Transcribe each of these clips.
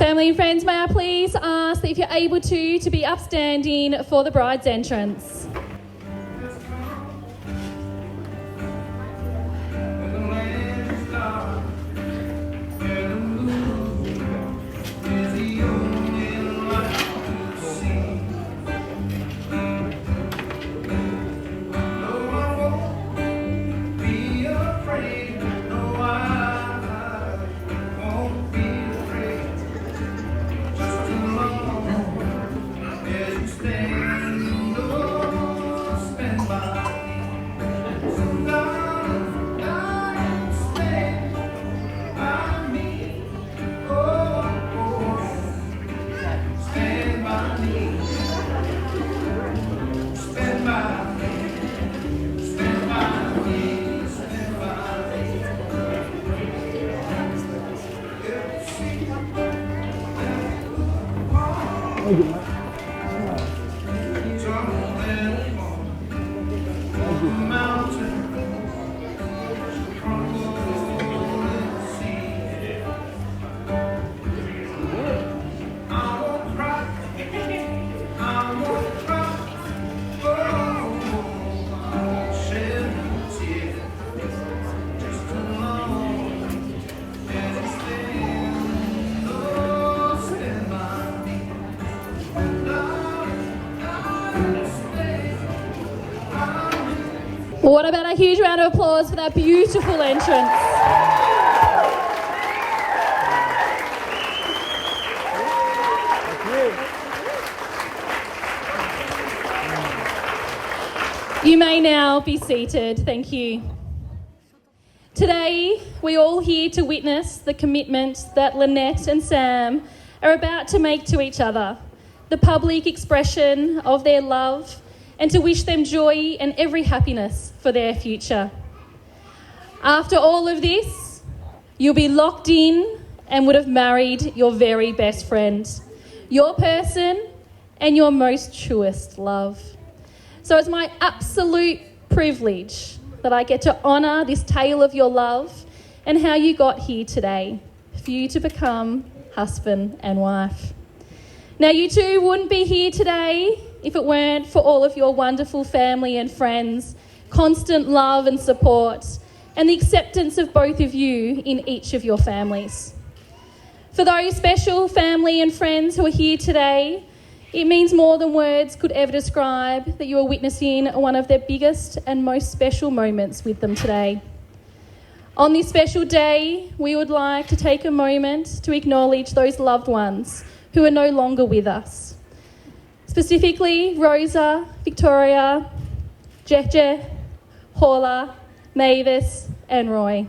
Family and friends, may I please ask that if you're able to be upstanding for the bride's entrance. What about a huge round of applause for that beautiful entrance? You may now be seated. Thank you. Today, we're all here to witness the commitment that Lynette and Sam are about to make to each other, the public expression of their love, and to wish them joy and every happiness for their future. After all of this, you'll be locked in and would have married your very best friend, your person and your most truest love. So it's my absolute privilege that I get to honour this tale of your love and how you got here today, for you to become husband and wife. Now, you two wouldn't be here today if it weren't for all of your wonderful family and friends, constant love and support, and the acceptance of both of you in each of your families. For those special family and friends who are here today, it means more than words could ever describe that you are witnessing one of their biggest and most special moments with them today. On this special day, we would like to take a moment to acknowledge those loved ones who are no longer with us. Specifically, Rosa, Victoria, Jeje, Paula, Mavis and Roy.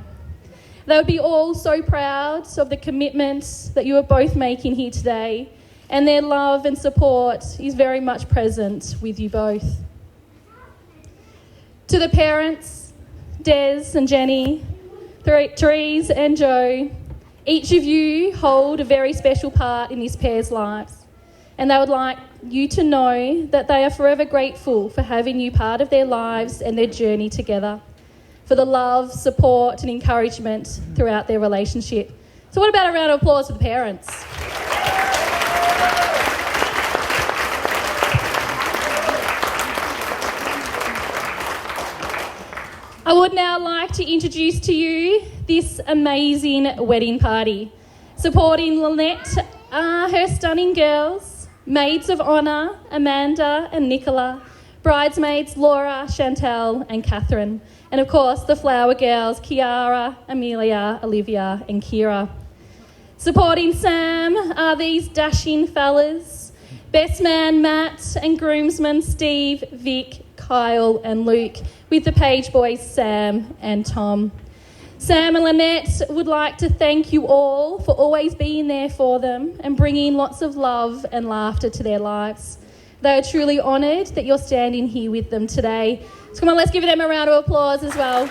They would be all so proud of the commitment that you are both making here today, and their love and support is very much present with you both. To the parents, Des and Jenny, Therese and Joe, each of you hold a very special part in this pair's lives. And they would like you to know that they are forever grateful for having you part of their lives and their journey together, for the love, support and encouragement throughout their relationship. So what about a round of applause for the parents? I would now like to introduce to you this amazing wedding party. Supporting Lynette are her stunning girls, maids of honour, Amanda and Nicola, bridesmaids Laura, Chantel and Catherine, and of course the flower girls Kiara, Amelia, Olivia and Kira. Supporting Sam are these dashing fellas, best man Matt and groomsmen Steve, Vic, Kyle and Luke, with the page boys Sam and Tom. Sam and Lynette would like to thank you all for always being there for them and bringing lots of love and laughter to their lives. They are truly honoured that you're standing here with them today. So come on, let's give them a round of applause as well.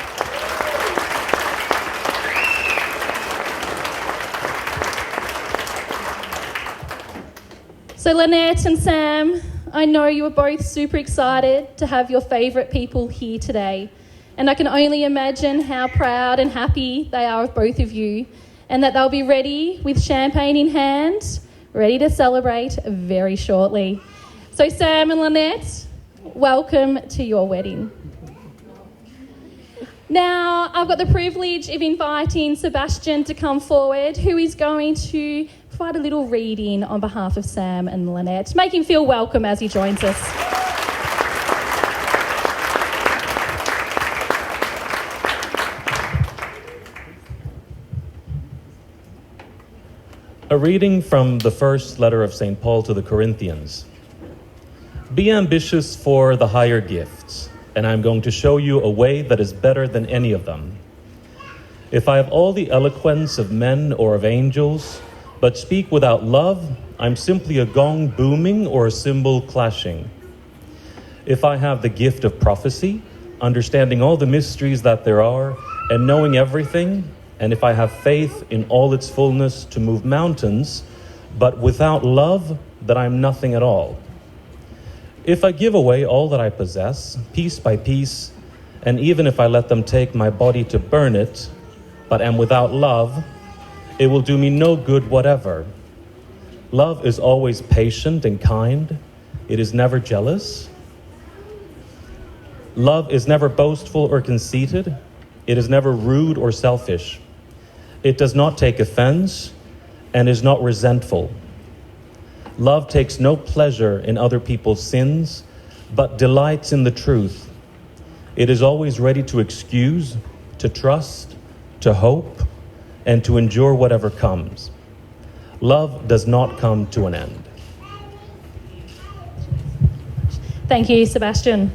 So Lynette and Sam, I know you are both super excited to have your favourite people here today. And I can only imagine how proud and happy they are of both of you and that they'll be ready with champagne in hand, ready to celebrate very shortly. So Sam and Lynette, welcome to your wedding. Now, I've got the privilege of inviting Sebastian to come forward, who is going to provide a little reading on behalf of Sam and Lynette. Make him feel welcome as he joins us. A reading from the first letter of St. Paul to the Corinthians. Be ambitious for the higher gifts, and I'm going to show you a way that is better than any of them. If I have all the eloquence of men or of angels, but speak without love, I'm simply a gong booming or a cymbal clashing. If I have the gift of prophecy, understanding all the mysteries that there are, and knowing everything, and if I have faith in all its fullness to move mountains, but without love, then I'm nothing at all. If I give away all that I possess, piece by piece, and even if I let them take my body to burn it, but am without love, it will do me no good whatever. Love is always patient and kind. It is never jealous. Love is never boastful or conceited. It is never rude or selfish. It does not take offense and is not resentful. Love takes no pleasure in other people's sins, but delights in the truth. It is always ready to excuse, to trust, to hope, and to endure whatever comes. Love does not come to an end. Thank you, Sebastian.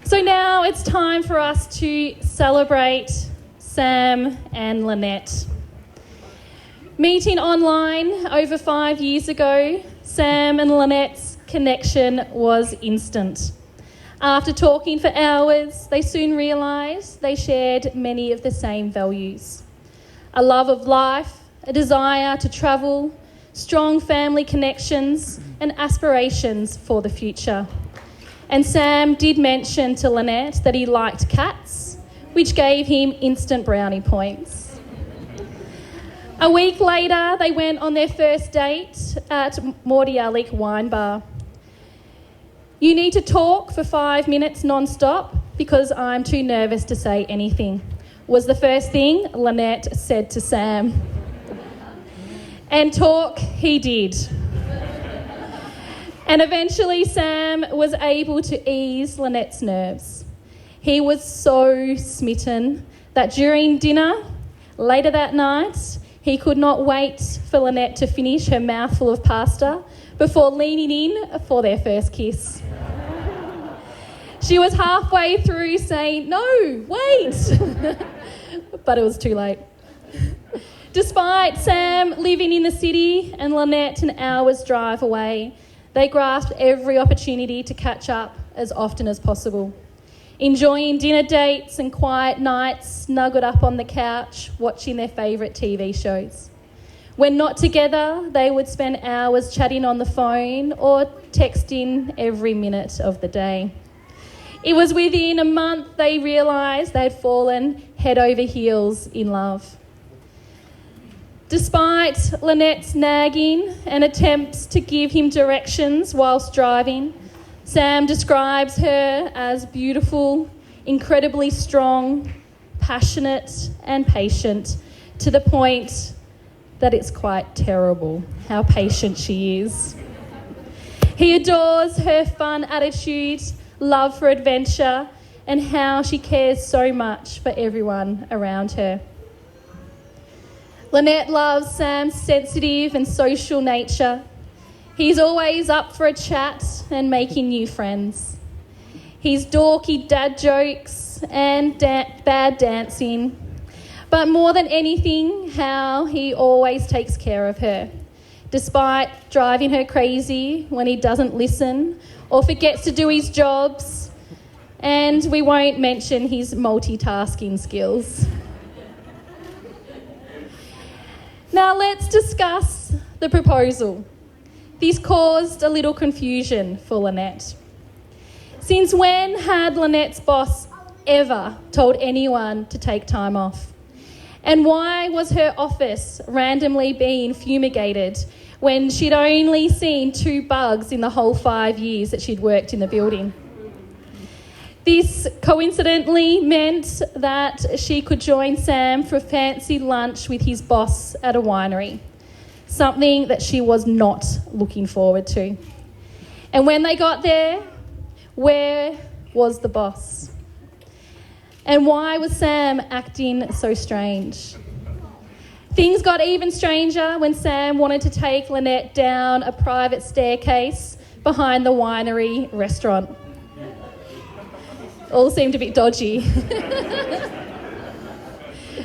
So now it's time for us to celebrate Sam and Lynette. Meeting online over 5 years ago, Sam and Lynette's connection was instant. After talking for hours, they soon realised they shared many of the same values. A love of life, a desire to travel, strong family connections, and aspirations for the future. And Sam did mention to Lynette that he liked cats, which gave him instant brownie points. A week later, they went on their first date at Mordialloc Wine Bar. You need to talk for 5 minutes non-stop because I'm too nervous to say anything, was the first thing Lynette said to Sam. And talk he did. And eventually Sam was able to ease Lynette's nerves. He was so smitten that during dinner, later that night, he could not wait for Lynette to finish her mouthful of pasta before leaning in for their first kiss. She was halfway through saying, "No, wait!" But it was too late. Despite Sam living in the city and Lynette an hour's drive away, they grasped every opportunity to catch up as often as possible, enjoying dinner dates and quiet nights snuggled up on the couch, watching their favourite TV shows. When not together, they would spend hours chatting on the phone or texting every minute of the day. It was within a month they realised they'd fallen head over heels in love. Despite Lynette's nagging and attempts to give him directions whilst driving, Sam describes her as beautiful, incredibly strong, passionate and patient, to the point that it's quite terrible how patient she is. He adores her fun attitude, love for adventure, and how she cares so much for everyone around her. Lynette loves Sam's sensitive and social nature. He's always up for a chat and making new friends. His dorky dad jokes and bad dancing. But more than anything, how he always takes care of her, despite driving her crazy when he doesn't listen or forgets to do his jobs. And we won't mention his multitasking skills. Now let's discuss the proposal. This caused a little confusion for Lynette. Since when had Lynette's boss ever told anyone to take time off? And why was her office randomly being fumigated when she'd only seen 2 bugs in the whole 5 years that she'd worked in the building? This coincidentally meant that she could join Sam for a fancy lunch with his boss at a winery, something that she was not looking forward to. And when they got there, where was the boss? And why was Sam acting so strange? Things got even stranger when Sam wanted to take Lynette down a private staircase behind the winery restaurant. All seemed a bit dodgy.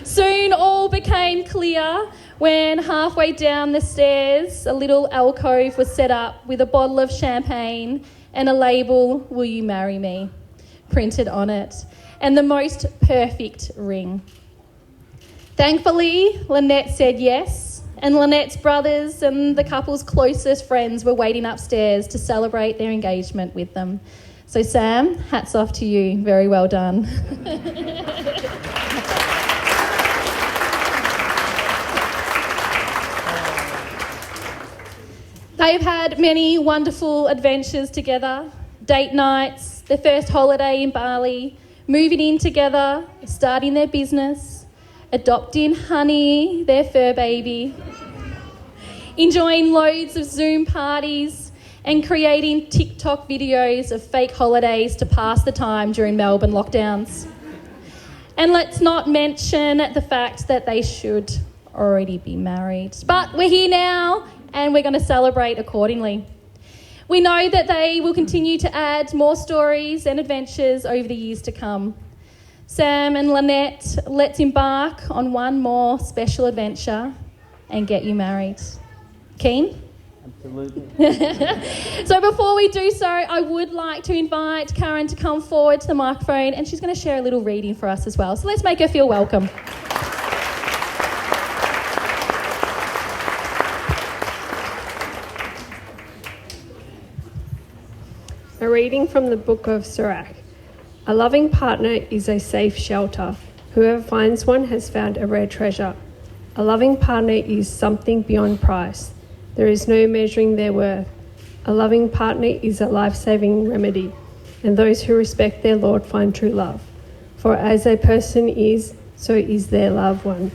Soon all became clear when halfway down the stairs, a little alcove was set up with a bottle of champagne and a label, "Will you marry me?" printed on it, and the most perfect ring. Thankfully, Lynette said yes, and Lynette's brothers and the couple's closest friends were waiting upstairs to celebrate their engagement with them. So Sam, hats off to you. Very well done. They've had many wonderful adventures together, date nights, their first holiday in Bali, moving in together, starting their business, adopting Honey, their fur baby, enjoying loads of Zoom parties and creating TikTok videos of fake holidays to pass the time during Melbourne lockdowns. And let's not mention the fact that they should already be married. But we're here now and we're going to celebrate accordingly. We know that they will continue to add more stories and adventures over the years to come. Sam and Lynette, let's embark on one more special adventure and get you married. Keen? Absolutely. So before we do so, I would like to invite Karen to come forward to the microphone, and she's going to share a little reading for us as well. So let's make her feel welcome. A reading from the book of Sirach. A loving partner is a safe shelter. Whoever finds one has found a rare treasure. A loving partner is something beyond price. There is no measuring their worth. A loving partner is a life-saving remedy, and those who respect their Lord find true love. For as a person is, so is their loved one.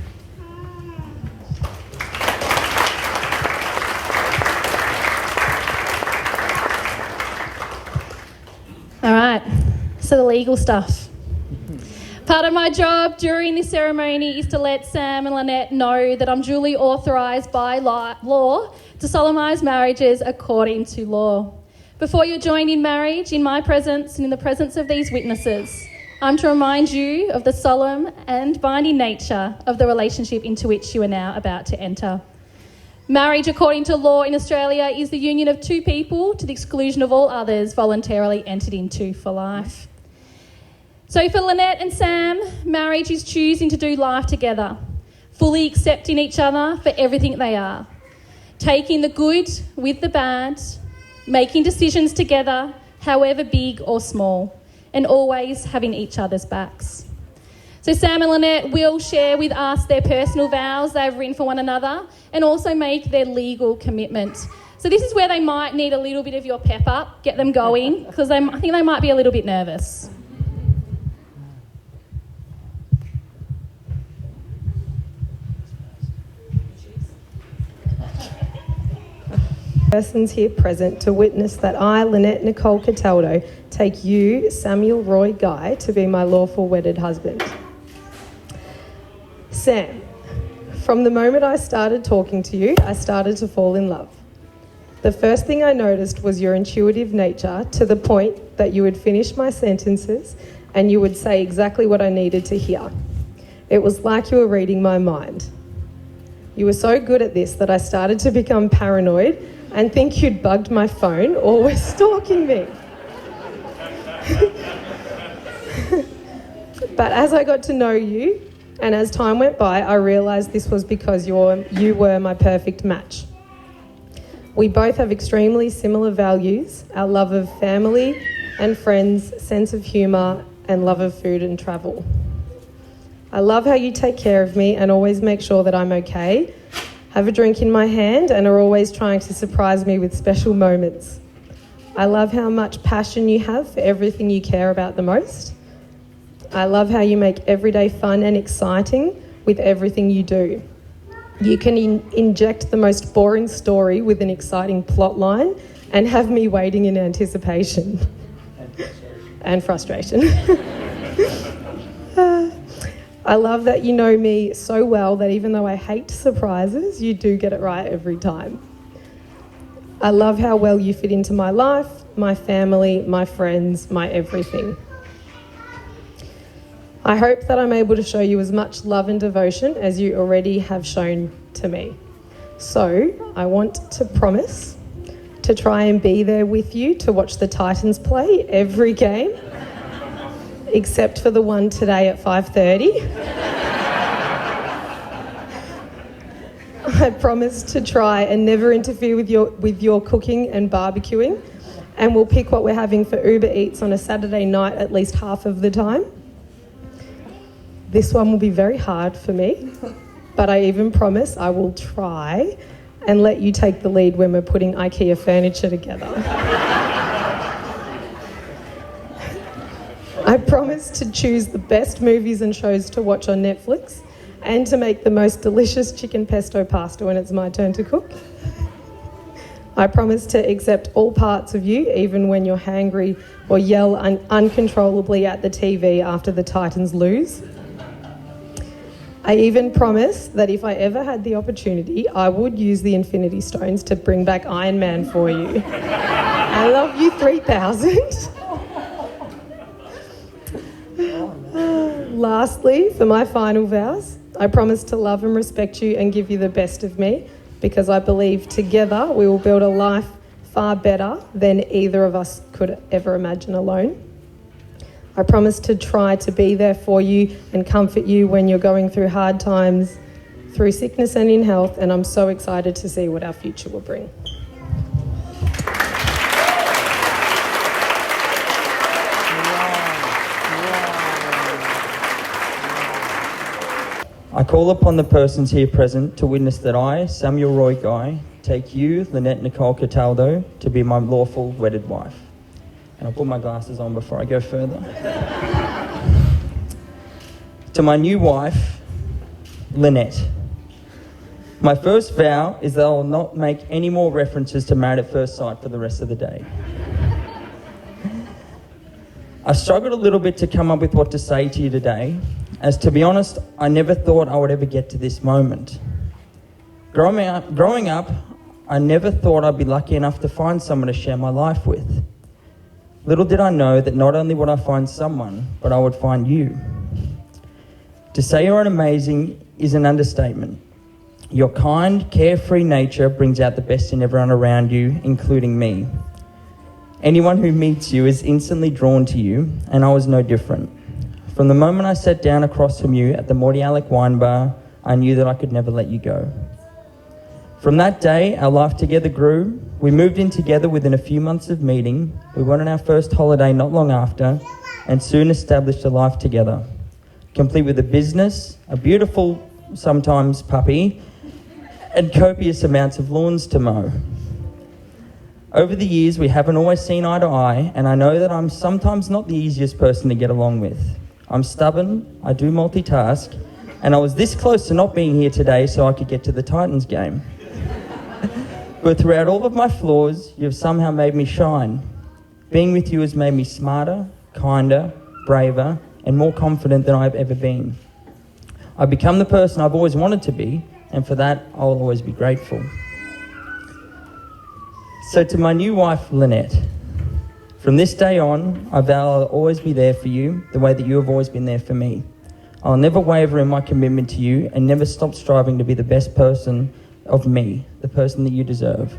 All right, so the legal stuff. Part of my job during this ceremony is to let Sam and Lynette know that I'm duly authorised by law to solemnise marriages according to law. Before you're joined in marriage, in my presence and in the presence of these witnesses, I'm to remind you of the solemn and binding nature of the relationship into which you are now about to enter. Marriage, according to law in Australia, is the union of 2 people to the exclusion of all others voluntarily entered into for life. So for Lynette and Sam, marriage is choosing to do life together, fully accepting each other for everything they are, taking the good with the bad, making decisions together, however big or small, and always having each other's backs. So Sam and Lynette will share with us their personal vows they've written for one another and also make their legal commitment. So this is where they might need a little bit of your pep up, get them going, because I think they might be a little bit nervous. Persons here present to witness that I, Lynette Nicole Cataldo, take you, Samuel Roy Guy, to be my lawful wedded husband. Sam, from the moment I started talking to you, I started to fall in love. The first thing I noticed was your intuitive nature, to the point that you would finish my sentences and you would say exactly what I needed to hear. It was like you were reading my mind. You were so good at this that I started to become paranoid and think you'd bugged my phone or were stalking me. But as I got to know you, and as time went by, I realised this was because you were my perfect match. We both have extremely similar values. Our love of family, and friends, sense of humour, and love of food and travel. I love how you take care of me and always make sure that I'm okay, have a drink in my hand, and are always trying to surprise me with special moments. I love how much passion you have for everything you care about the most. I love how you make every day fun and exciting with everything you do. You can inject the most boring story with an exciting plot line and have me waiting in anticipation. And frustration. I love that you know me so well that even though I hate surprises, you do get it right every time. I love how well you fit into my life, my family, my friends, my everything. I hope that I'm able to show you as much love and devotion as you already have shown to me. So I want to promise to try and be there with you to watch the Titans play every game, except for the one today at 5:30. I promise to try and never interfere with your cooking and barbecuing, and we'll pick what we're having for Uber Eats on a Saturday night at least half of the time. This one will be very hard for me, but I even promise I will try and let you take the lead when we're putting IKEA furniture together. I promise to choose the best movies and shows to watch on Netflix and to make the most delicious chicken pesto pasta when it's my turn to cook. I promise to accept all parts of you, even when you're hangry or yell uncontrollably at the TV after the Titans lose. I even promise that if I ever had the opportunity, I would use the Infinity Stones to bring back Iron Man for you. I love you 3000. Lastly, for my final vows, I promise to love and respect you and give you the best of me, because I believe together we will build a life far better than either of us could ever imagine alone. I promise to try to be there for you and comfort you when you're going through hard times, through sickness and in health, and I'm so excited to see what our future will bring. I call upon the persons here present to witness that I, Samuel Roy Guy, take you, Lynette Nicole Cataldo, to be my lawful wedded wife. And I'll put my glasses on before I go further. To my new wife, Lynette. My first vow is that I will not make any more references to Married at First Sight for the rest of the day. I struggled a little bit to come up with what to say to you today, as to be honest, I never thought I would ever get to this moment. Growing up, I never thought I'd be lucky enough to find someone to share my life with. Little did I know that not only would I find someone, but I would find you. To say you're amazing is an understatement. Your kind, carefree nature brings out the best in everyone around you, including me. Anyone who meets you is instantly drawn to you, and I was no different. From the moment I sat down across from you at the Morty Alec wine bar, I knew that I could never let you go. From that day, our life together grew. We moved in together within a few months of meeting. We went on our first holiday not long after, and soon established a life together, complete with a business, a beautiful, sometimes puppy, and copious amounts of lawns to mow. Over the years, we haven't always seen eye to eye, and I know that I'm sometimes not the easiest person to get along with. I'm stubborn, I do multitask, and I was this close to not being here today so I could get to the Titans game. But throughout all of my flaws, you've somehow made me shine. Being with you has made me smarter, kinder, braver, and more confident than I've ever been. I've become the person I've always wanted to be, and for that, I'll always be grateful. So to my new wife, Lynette, from this day on, I vow I'll always be there for you the way that you have always been there for me. I'll never waver in my commitment to you and never stop striving to be the best person of me, the person that you deserve.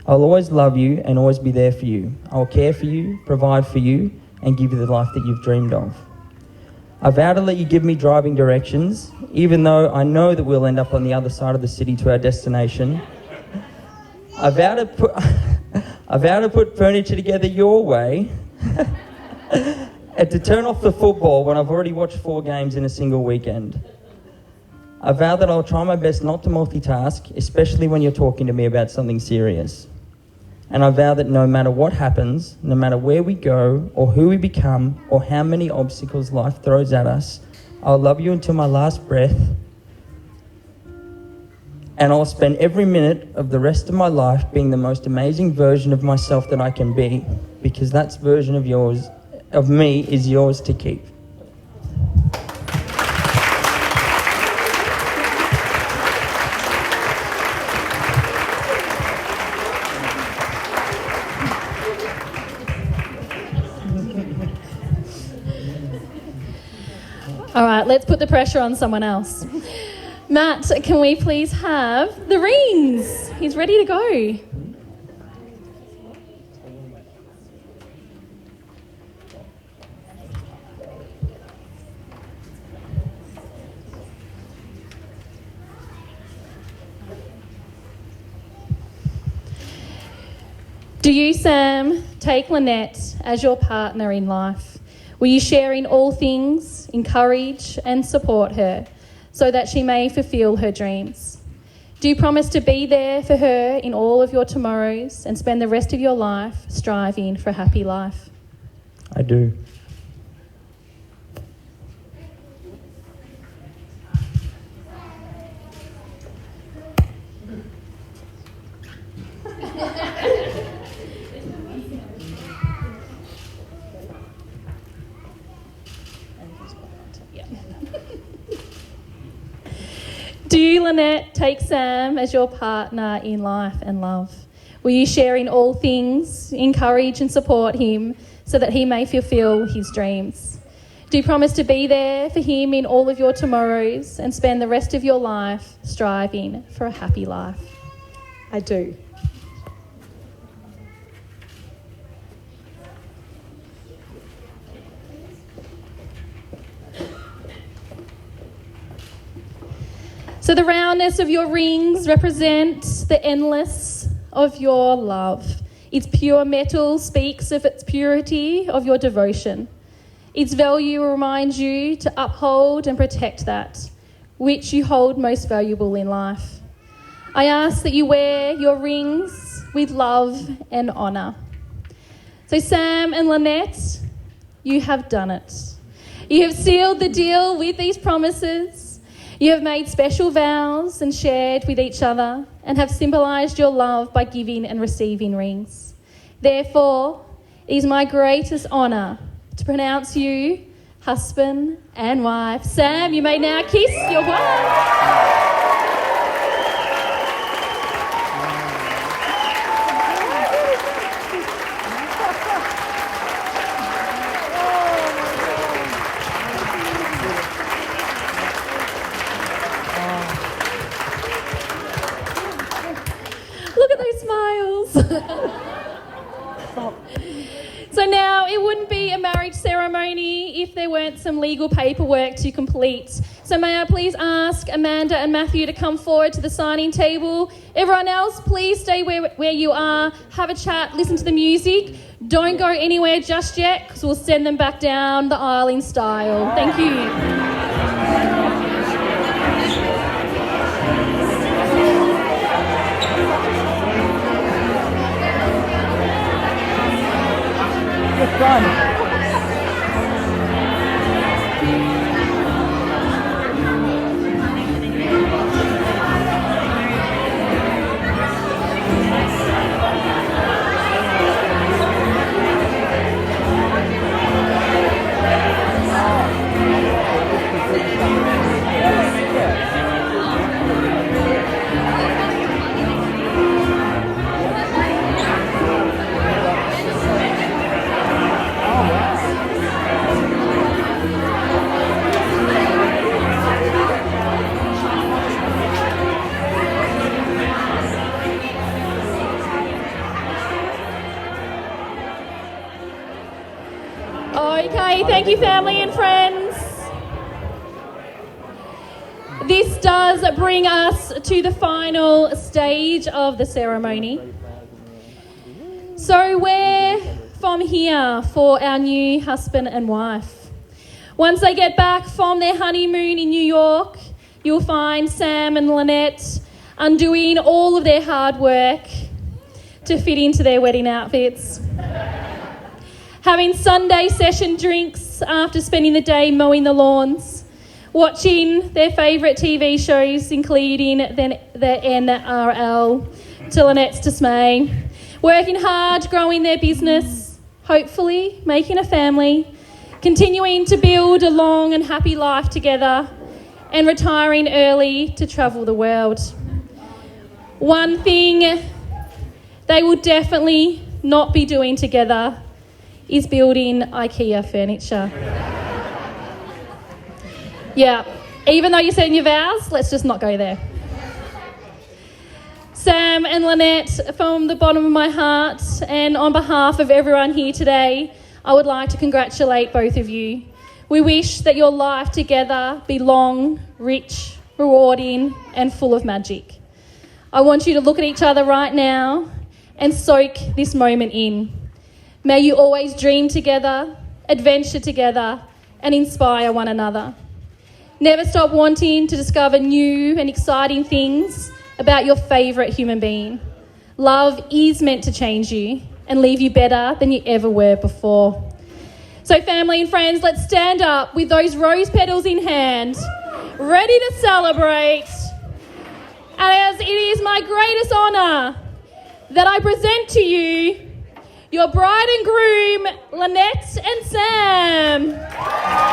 I'll always love you and always be there for you. I'll care for you, provide for you, and give you the life that you've dreamed of. I vow to let you give me driving directions, even though I know that we'll end up on the other side of the city to our destination. I vow to put furniture together your way, And to turn off the football when I've already watched 4 games in a single weekend. I vow that I'll try my best not to multitask, especially when you're talking to me about something serious. And I vow that no matter what happens, no matter where we go, or who we become, or how many obstacles life throws at us, I'll love you until my last breath. And I'll spend every minute of the rest of my life being the most amazing version of myself that I can be, because that version of me is yours to keep. All right, let's put the pressure on someone else. Matt, can we please have the rings? He's ready to go. Do you, Sam, take Lynette as your partner in life? Will you share in all things, encourage and support her so that she may fulfil her dreams? Do you promise to be there for her in all of your tomorrows and spend the rest of your life striving for a happy life? I do. Do you, Lynette, take Sam as your partner in life and love? Will you share in all things, encourage and support him so that he may fulfil his dreams? Do you promise to be there for him in all of your tomorrows and spend the rest of your life striving for a happy life? I do. So the roundness of your rings represents the endless of your love. Its pure metal speaks of its purity of your devotion. Its value reminds you to uphold and protect that which you hold most valuable in life. I ask that you wear your rings with love and honour. So Sam and Lynette, you have done it. You have sealed the deal with these promises. You have made special vows and shared with each other and have symbolised your love by giving and receiving rings. Therefore, it is my greatest honour to pronounce you husband and wife. Sam, you may now kiss your wife. Look at those smiles. So now it wouldn't be a marriage ceremony if there weren't some legal paperwork to complete. So may I please ask Amanda and Matthew to come forward to the signing table. Everyone else, please stay where you are, have a chat, listen to the music. Don't go anywhere just yet because we'll send them back down the aisle in style. Thank you. Run. Okay, thank you, family and friends. This does bring us to the final stage of the ceremony. So we're from here for our new husband and wife. Once they get back from their honeymoon in New York, you'll find Sam and Lynette undoing all of their hard work to fit into their wedding outfits. Having Sunday session drinks after spending the day mowing the lawns, watching their favourite TV shows, including the NRL, to Lynette's dismay, working hard, growing their business, hopefully making a family, continuing to build a long and happy life together, and retiring early to travel the world. One thing they will definitely not be doing together is building IKEA furniture. Yeah, even though you said in your vows, let's just not go there. Sam and Lynette, from the bottom of my heart and on behalf of everyone here today, I would like to congratulate both of you. We wish that your life together be long, rich, rewarding, and full of magic. I want you to look at each other right now and soak this moment in. May you always dream together, adventure together, and inspire one another. Never stop wanting to discover new and exciting things about your favourite human being. Love is meant to change you and leave you better than you ever were before. So family and friends, let's stand up with those rose petals in hand, ready to celebrate. And as it is my greatest honour that I present to you your bride and groom, Lynette and Sam.